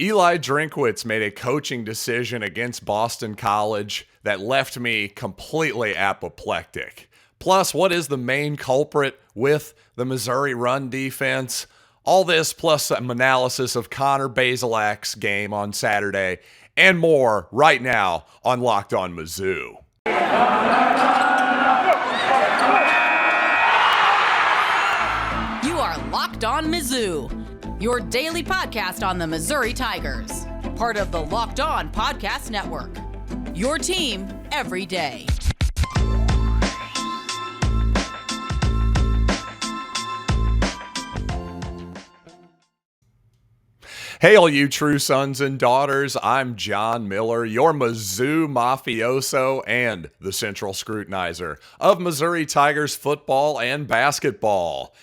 Eli Drinkwitz made a coaching decision against Boston College that left me completely apoplectic. Plus, what is the main culprit with the Missouri run defense? All this plus some analysis of Connor Bazelak's game on Saturday and more right now on Locked On Mizzou. You are Locked On Mizzou, your daily podcast on the Missouri Tigers, part of the Locked On Podcast Network, your team every day. Hey, all you true sons and daughters, I'm John Miller, your Mizzou mafioso and the central scrutinizer of Missouri Tigers football and basketball.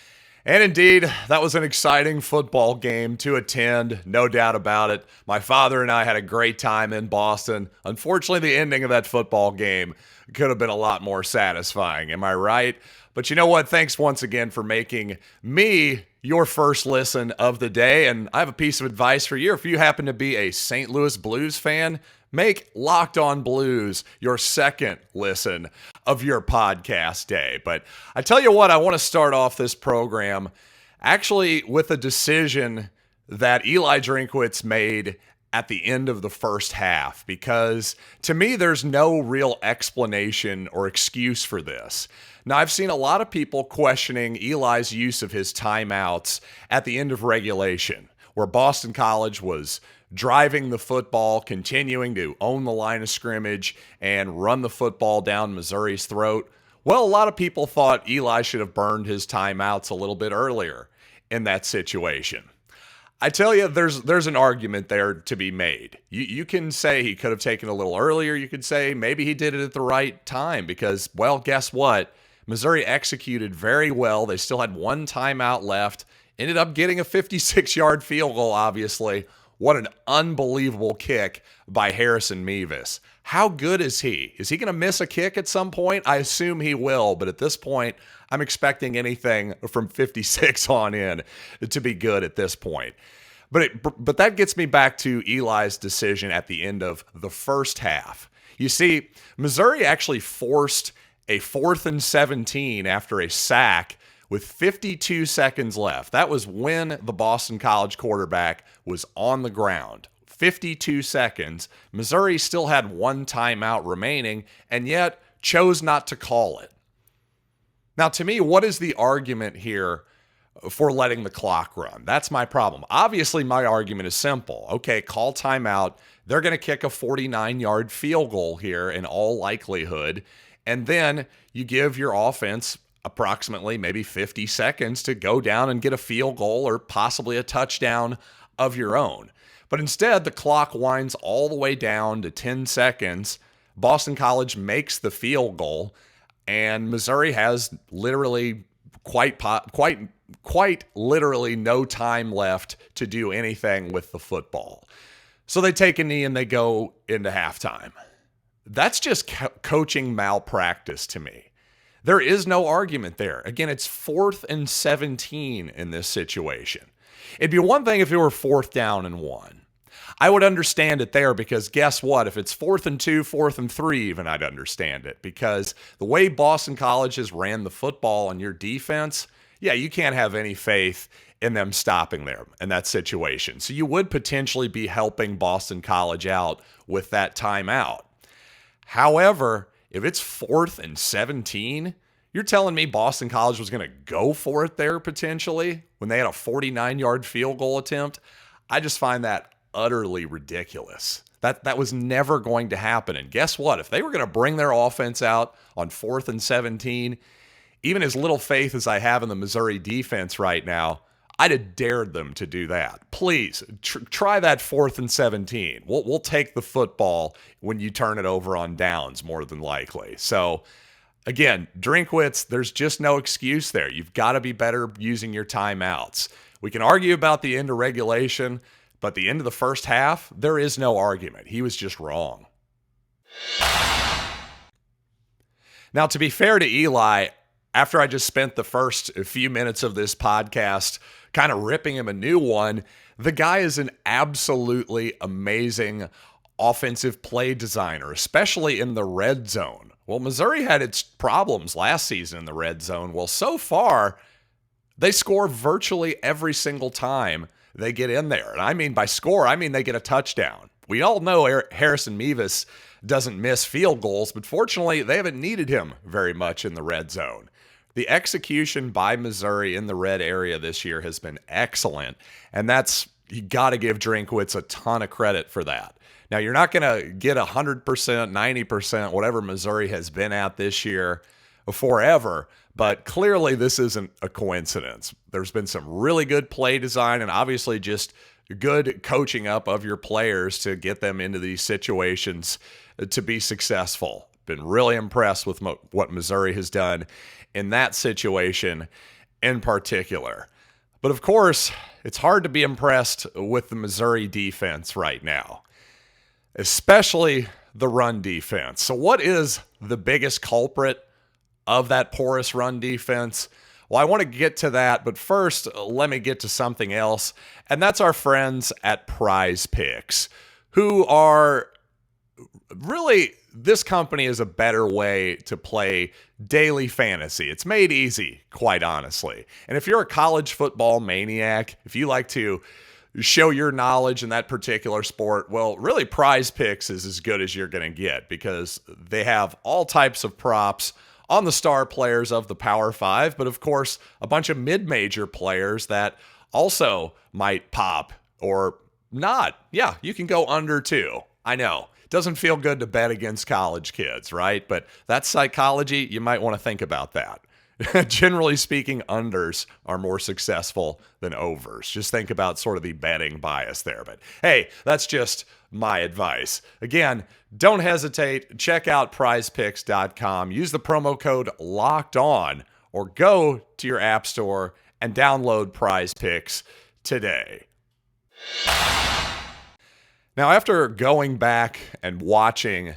And indeed, that was an exciting football game to attend, no doubt about it. My father and I had a great time in Boston. Unfortunately, the ending of that football game could have been a lot more satisfying, am I right? But you know what? Thanks once again for making me your first listen of the day. And I have a piece of advice for you. If you happen to be a St. Louis Blues fan, make Locked On Blues your second listen of your podcast day. But I tell you what, I want to start off this program actually with a decision that Eli Drinkwitz made at the end of the first half, because to me, there's no real explanation or excuse for this. Now, I've seen a lot of people questioning Eli's use of his timeouts at the end of regulation, where Boston College was driving the football, continuing to own the line of scrimmage and run the football down Missouri's throat. Well, a lot of people thought Eli should have burned his timeouts a little bit earlier in that situation. I tell you, there's an argument there to be made. You can say he could have taken a little earlier. You could say maybe he did it at the right time because, well, guess what? Missouri executed very well. They still had one timeout left. Ended up getting a 56-yard field goal, obviously. What an unbelievable kick by Harrison Mevis. How good is he? Is he going to miss a kick at some point? I assume he will, but at this point, I'm expecting anything from 56 on in to be good at this point. But that gets me back to Eli's decision at the end of the first half. You see, Missouri actually forced a 4th and 17 after a sack with 52 seconds left. That was when the Boston College quarterback was on the ground. 52 seconds. Missouri still had one timeout remaining and yet chose not to call it. Now, to me, what is the argument here for letting the clock run? That's my problem. Obviously, my argument is simple. Okay, call timeout. They're going to kick a 49-yard field goal here in all likelihood. And then you give your offense approximately maybe 50 seconds to go down and get a field goal or possibly a touchdown of your own. But instead, the clock winds all the way down to 10 seconds. Boston College makes the field goal, and Missouri has literally quite literally no time left to do anything with the football. So they take a knee and they go into halftime. That's just coaching malpractice to me. There is no argument there. Again, it's 4th and 17 in this situation. It'd be one thing if it were 4th down and 1. I would understand it there because guess what? If it's 4th and 2, 4th and 3 even, I'd understand it because the way Boston College has ran the football on your defense, yeah, you can't have any faith in them stopping there in that situation. So you would potentially be helping Boston College out with that timeout. However, if it's 4th and 17, you're telling me Boston College was going to go for it there potentially when they had a 49-yard field goal attempt? I just find that utterly ridiculous. That was never going to happen. And guess what? If they were going to bring their offense out on 4th and 17, even as little faith as I have in the Missouri defense right now, I'd have dared them to do that. Please, try that 4th and 17. We'll take the football when you turn it over on downs, more than likely. So, again, Drinkwitz, there's just no excuse there. You've got to be better using your timeouts. We can argue about the end of regulation, but the end of the first half, there is no argument. He was just wrong. Now, to be fair to Eli, after I just spent the first few minutes of this podcast kind of ripping him a new one. The guy is an absolutely amazing offensive play designer, especially in the red zone. Well, Missouri had its problems last season in the red zone. Well, so far, they score virtually every single time they get in there. And I mean by score, I mean they get a touchdown. We all know Harrison Mevis doesn't miss field goals, but fortunately, they haven't needed him very much in the red zone. The execution by Missouri in the red area this year has been excellent, and you got to give Drinkwitz a ton of credit for that. Now, you're not going to get 100%, 90%, whatever Missouri has been at this year forever, but clearly this isn't a coincidence. There's been some really good play design and obviously just good coaching up of your players to get them into these situations to be successful. Been really impressed with what Missouri has done in that situation in particular. But of course, it's hard to be impressed with the Missouri defense right now, especially the run defense. So what is the biggest culprit of that porous run defense? Well, I want to get to that, but first, let me get to something else, and that's our friends at Prize Picks, who are really, this company is a better way to play daily fantasy. It's made easy, quite honestly. And if you're a college football maniac, if you like to show your knowledge in that particular sport, well, really Prize Picks is as good as you're going to get because they have all types of props on the star players of the Power Five, but of course, a bunch of mid-major players that also might pop or not. Yeah, you can go under too. I know. Doesn't feel good to bet against college kids, right? But that's psychology. You might want to think about that. Generally speaking, unders are more successful than overs. Just think about sort of the betting bias there. But hey, that's just my advice. Again, don't hesitate. Check out prizepicks.com. Use the promo code LOCKEDON or go to your app store and download Prize Picks today. Now, after going back and watching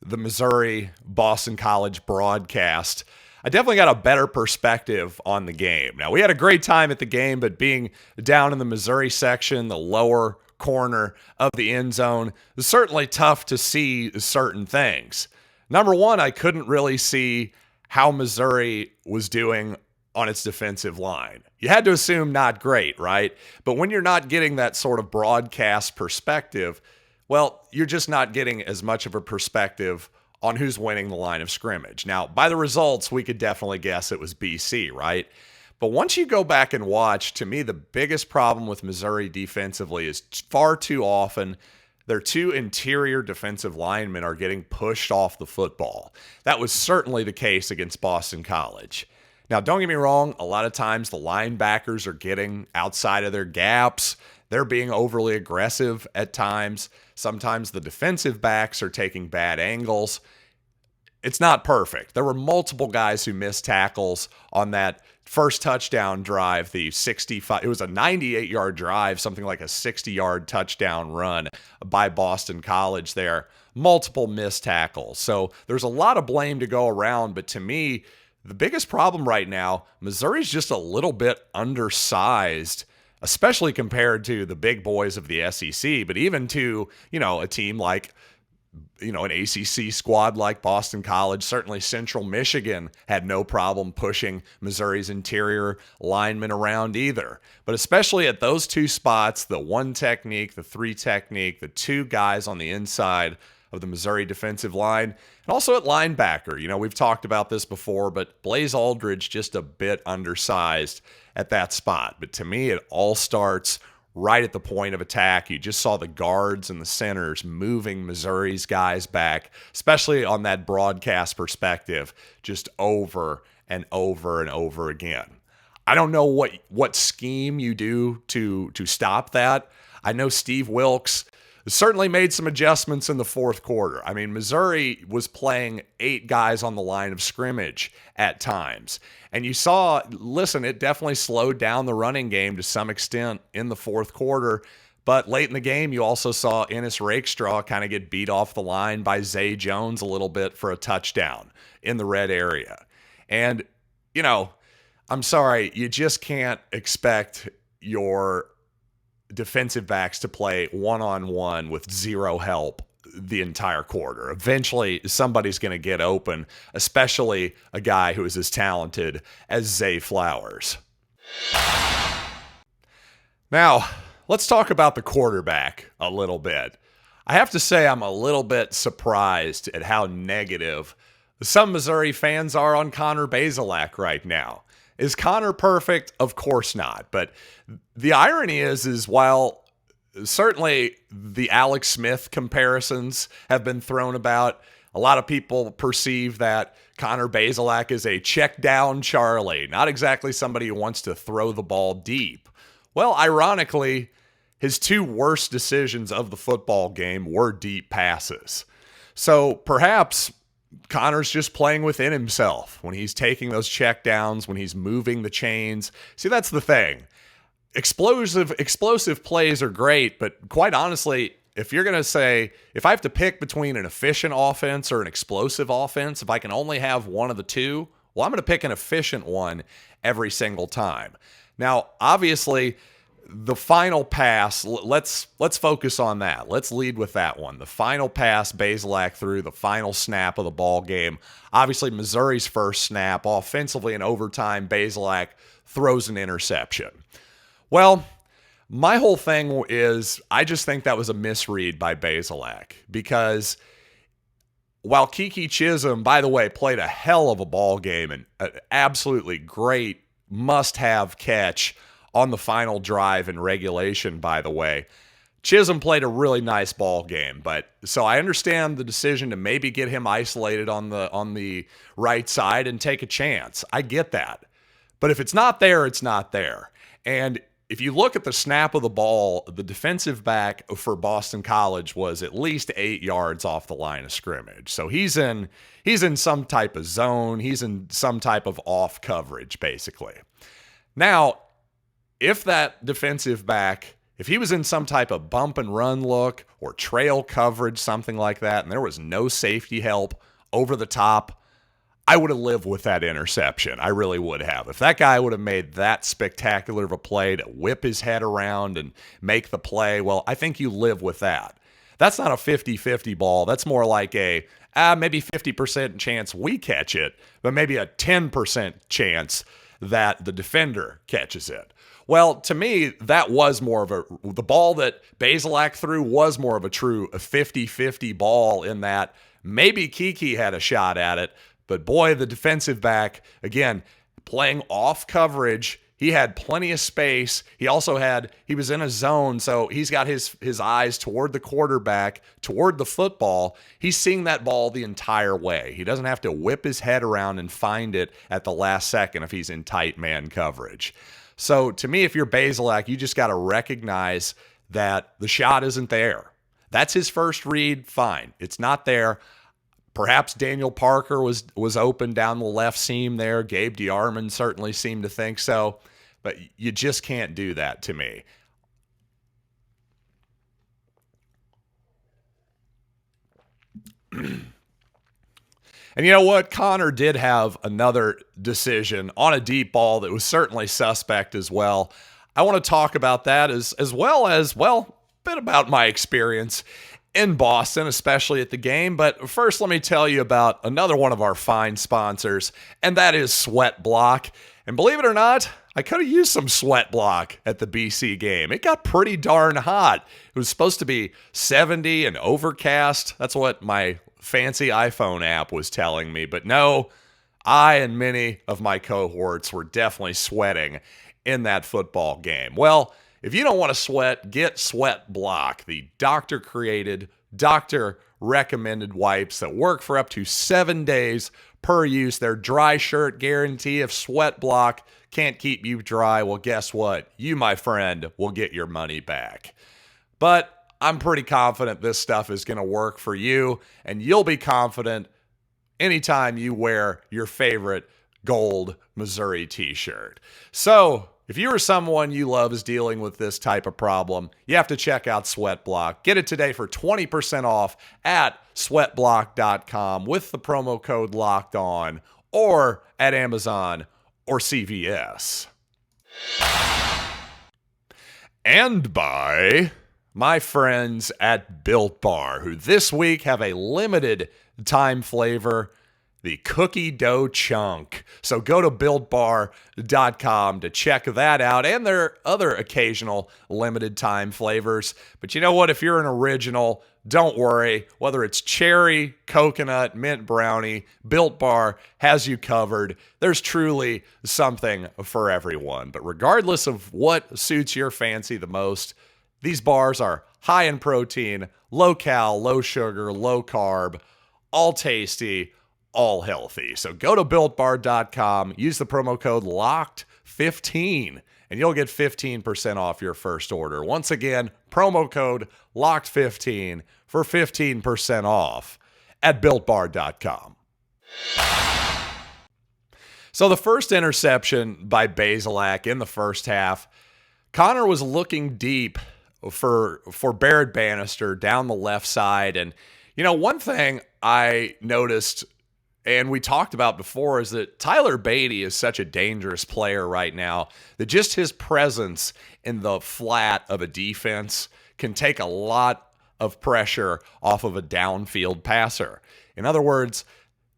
the Missouri-Boston College broadcast, I definitely got a better perspective on the game. Now, we had a great time at the game, but being down in the Missouri section, the lower corner of the end zone, is certainly tough to see certain things. Number one, I couldn't really see how Missouri was doing on its defensive line. You had to assume not great, right? But when you're not getting that sort of broadcast perspective, well, you're just not getting as much of a perspective on who's winning the line of scrimmage. Now, by the results, we could definitely guess it was BC, right? But once you go back and watch, to me, the biggest problem with Missouri defensively is far too often their two interior defensive linemen are getting pushed off the football. That was certainly the case against Boston College. Now, don't get me wrong, a lot of times the linebackers are getting outside of their gaps. They're being overly aggressive at times. Sometimes the defensive backs are taking bad angles. It's not perfect. There were multiple guys who missed tackles on that first touchdown drive, it was a 98-yard drive, something like a 60-yard touchdown run by Boston College there. Multiple missed tackles. So there's a lot of blame to go around, but to me, the biggest problem right now, Missouri's just a little bit undersized, especially compared to the big boys of the SEC, but even to, a team like, an ACC squad like Boston College. Certainly Central Michigan had no problem pushing Missouri's interior linemen around either. But especially at those two spots, the one technique, the three technique, the two guys on the inside of the Missouri defensive line, and also at linebacker. We've talked about this before, but Blaze Aldridge just a bit undersized at that spot. But to me, it all starts right at the point of attack. You just saw the guards and the centers moving Missouri's guys back, especially on that broadcast perspective, just over and over and over again. I don't know what scheme you do to stop that. I know Steve Wilkes certainly made some adjustments in the fourth quarter. I mean, Missouri was playing 8 guys on the line of scrimmage at times. And you saw, it definitely slowed down the running game to some extent in the fourth quarter. But late in the game, you also saw Ennis Rakestraw kind of get beat off the line by Zay Jones a little bit for a touchdown in the red area. And, I'm sorry, you just can't expect your defensive backs to play one-on-one with zero help the entire quarter. Eventually, somebody's going to get open, especially a guy who is as talented as Zay Flowers. Now, let's talk about the quarterback a little bit. I have to say I'm a little bit surprised at how negative some Missouri fans are on Connor Bazelak right now. Is Connor perfect? Of course not. But the irony is while certainly the Alex Smith comparisons have been thrown about, a lot of people perceive that Connor Bazelak is a check down Charlie, not exactly somebody who wants to throw the ball deep. Well, ironically, his two worst decisions of the football game were deep passes. So perhaps Connor's just playing within himself when he's taking those check downs, when he's moving the chains. See, that's the thing. Explosive plays are great, but quite honestly, if you're going to say, if I have to pick between an efficient offense or an explosive offense, if I can only have one of the two, well, I'm going to pick an efficient one every single time. Now, obviously, the final pass, let's focus on that. Let's lead with that one. The final pass Bazelak threw, the final snap of the ball game. Obviously, Missouri's first snap, offensively in overtime, Bazelak throws an interception. Well, my whole thing is I just think that was a misread by Bazelak because while Kiki Chisholm, by the way, played a hell of a ball game and an absolutely great must-have catch on the final drive in regulation, by the way, Chisholm played a really nice ball game. But so I understand the decision to maybe get him isolated on the right side and take a chance. I get that. But if it's not there, it's not there. And if you look at the snap of the ball, the defensive back for Boston College was at least 8 yards off the line of scrimmage. So he's in some type of zone. He's in some type of off coverage, basically. Now, if that defensive back, if he was in some type of bump and run look or trail coverage, something like that, and there was no safety help over the top, I would have lived with that interception. I really would have. If that guy would have made that spectacular of a play to whip his head around and make the play, well, I think you live with that. That's not a 50-50 ball. That's more like a maybe 50% chance we catch it, but maybe a 10% chance that the defender catches it. Well, to me, that was more of the ball that Bazelak threw was more of a true 50-50 ball in that maybe Kiki had a shot at it, but boy, the defensive back, again, playing off coverage, he had plenty of space. He was in a zone, so he's got his eyes toward the quarterback, toward the football. He's seeing that ball the entire way. He doesn't have to whip his head around and find it at the last second if he's in tight man coverage. So to me, if you're Bazelak, you just got to recognize that the shot isn't there. That's his first read, fine. It's not there. Perhaps Daniel Parker was open down the left seam there. Gabe DeArmond certainly seemed to think so. But you just can't do that to me. And you know what? Connor did have another decision on a deep ball that was certainly suspect as well. I want to talk about that as well as, well, a bit about my experience in Boston, especially at the game. But first, let me tell you about another one of our fine sponsors, and that is SweatBlock. And believe it or not, I could have used some SweatBlock at the BC game. It got pretty darn hot. It was supposed to be 70 and overcast. That's what my fancy iPhone app was telling me. But no, I and many of my cohorts were definitely sweating in that football game. Well, if you don't want to sweat, get SweatBlock, the doctor-created, doctor-recommended wipes that work for up to 7 days per use. Their dry shirt guarantee. If SweatBlock can't keep you dry, well, guess what? You, my friend, will get your money back. But I'm pretty confident this stuff is going to work for you, and you'll be confident anytime you wear your favorite gold Missouri t-shirt. So if you or someone you love is dealing with this type of problem, you have to check out SweatBlock. Get it today for 20% off at sweatblock.com with the promo code Locked On, or at Amazon or CVS. And by my friends at Built Bar, who this week have a limited time flavor, the cookie dough chunk. So go to BuiltBar.com to check that out and their other occasional limited time flavors. But you know what? If you're an original, don't worry. Whether it's cherry, coconut, mint brownie, Built Bar has you covered. There's truly something for everyone. But regardless of what suits your fancy the most, these bars are high in protein, low cal, low sugar, low carb, all tasty, all healthy. So go to BuiltBar.com, use the promo code LOCKED15, and you'll get 15% off your first order. Once again, promo code LOCKED15 for 15% off at BuiltBar.com. So the first interception by Bazelak in the first half, Connor was looking deep for Barrett Bannister down the left side. And, you know, one thing I noticed and we talked about before is that Tyler Beatty is such a dangerous player right now that just his presence in the flat of a defense can take a lot of pressure off of a downfield passer. In other words,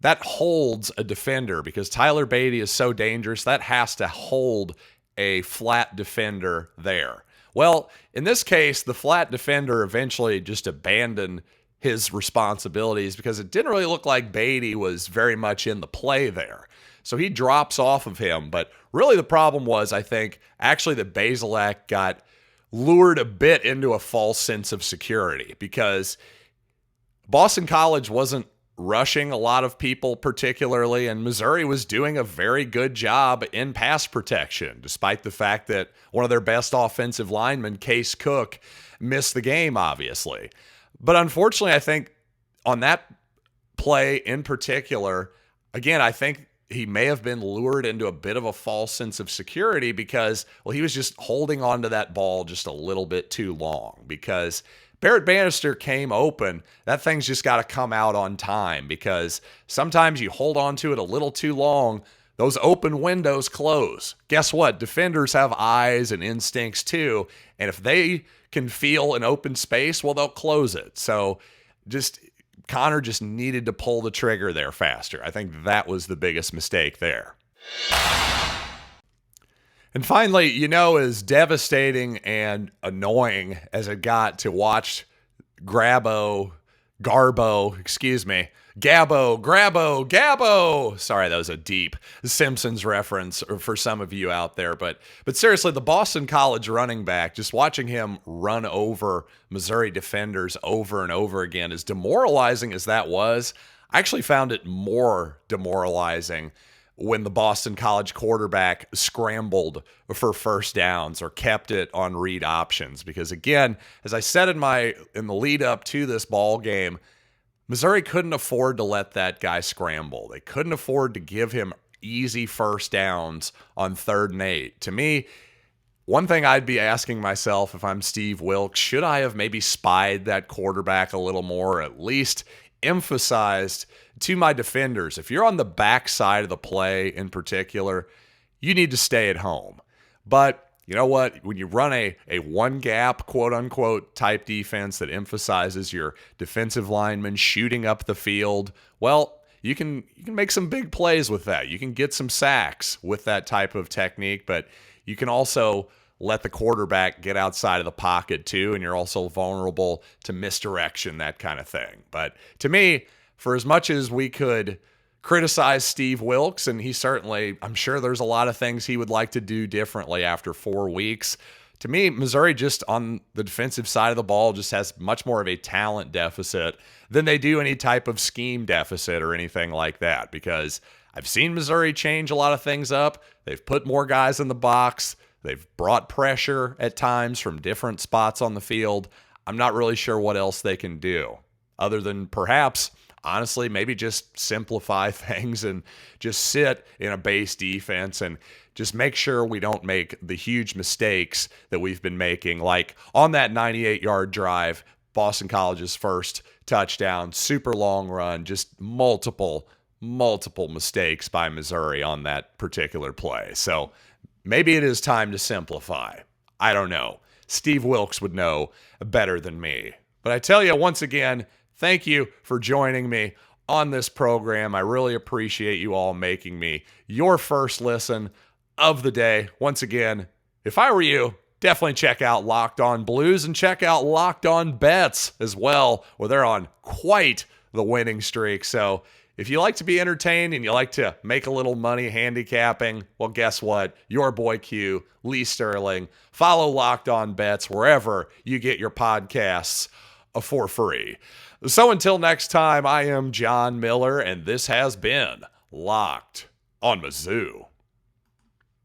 that holds a defender because Tyler Beatty is so dangerous that has to hold a flat defender there. Well, in this case, the flat defender eventually just abandoned his responsibilities because it didn't really look like Beatty was very much in the play there. So he drops off of him. But really the problem was, I think, actually that Bazelak got lured a bit into a false sense of security because Boston College wasn't rushing a lot of people particularly, and Missouri was doing a very good job in pass protection, despite the fact that one of their best offensive linemen, Case Cook, missed the game, obviously. But unfortunately, I think on that play in particular, again, I think he may have been lured into a bit of a false sense of security because, well, he was just holding on to that ball just a little bit too long because Barrett Bannister came open. That thing's just got to come out on time because sometimes you hold on to it a little too long, those open windows close. Guess what? Defenders have eyes and instincts too, and if they can feel an open space, well, they'll close it. So Connor just needed to pull the trigger there faster. I think that was the biggest mistake there. And finally, you know, as devastating and annoying as it got to watch Gabbo, sorry, that was a deep Simpsons reference for some of you out there. But seriously, the Boston College running back, just watching him run over Missouri defenders over and over again, as demoralizing as that was, I actually found it more demoralizing when the Boston College quarterback scrambled for first downs or kept it on read options. Because again, as I said in the lead up to this ball game, Missouri couldn't afford to let that guy scramble. They couldn't afford to give him easy first downs on 3rd and 8. To me, one thing I'd be asking myself if I'm Steve Wilks, should I have maybe spied that quarterback a little more, or at least emphasized to my defenders, if you're on the back side of the play in particular, you need to stay at home. But you know what? When you run a one-gap, quote-unquote, type defense that emphasizes your defensive linemen shooting up the field, well, you can make some big plays with that. You can get some sacks with that type of technique, but you can also let the quarterback get outside of the pocket too, and you're also vulnerable to misdirection, that kind of thing. But to me, for as much as we could criticize Steve Wilks, and he certainly, I'm sure there's a lot of things he would like to do differently after 4 weeks. To me, Missouri just on the defensive side of the ball just has much more of a talent deficit than they do any type of scheme deficit or anything like that, because I've seen Missouri change a lot of things up. They've put more guys in the box. They've brought pressure at times from different spots on the field. I'm not really sure what else they can do other than perhaps, honestly, maybe just simplify things and just sit in a base defense and just make sure we don't make the huge mistakes that we've been making. Like on that 98-yard drive, Boston College's first touchdown, super long run, just multiple mistakes by Missouri on that particular play. So maybe it is time to simplify. I don't know. Steve Wilkes would know better than me. But I tell you once again, thank you for joining me on this program. I really appreciate you all making me your first listen of the day. Once again, if I were you, definitely check out Locked On Blues and check out Locked On Bets as well, where they're on quite the winning streak. So if you like to be entertained and you like to make a little money handicapping, well, guess what? Your boy Q, Lee Sterling, follow Locked On Bets wherever you get your podcasts for free. So until next time, I am John Miller, and this has been Locked on Mizzou.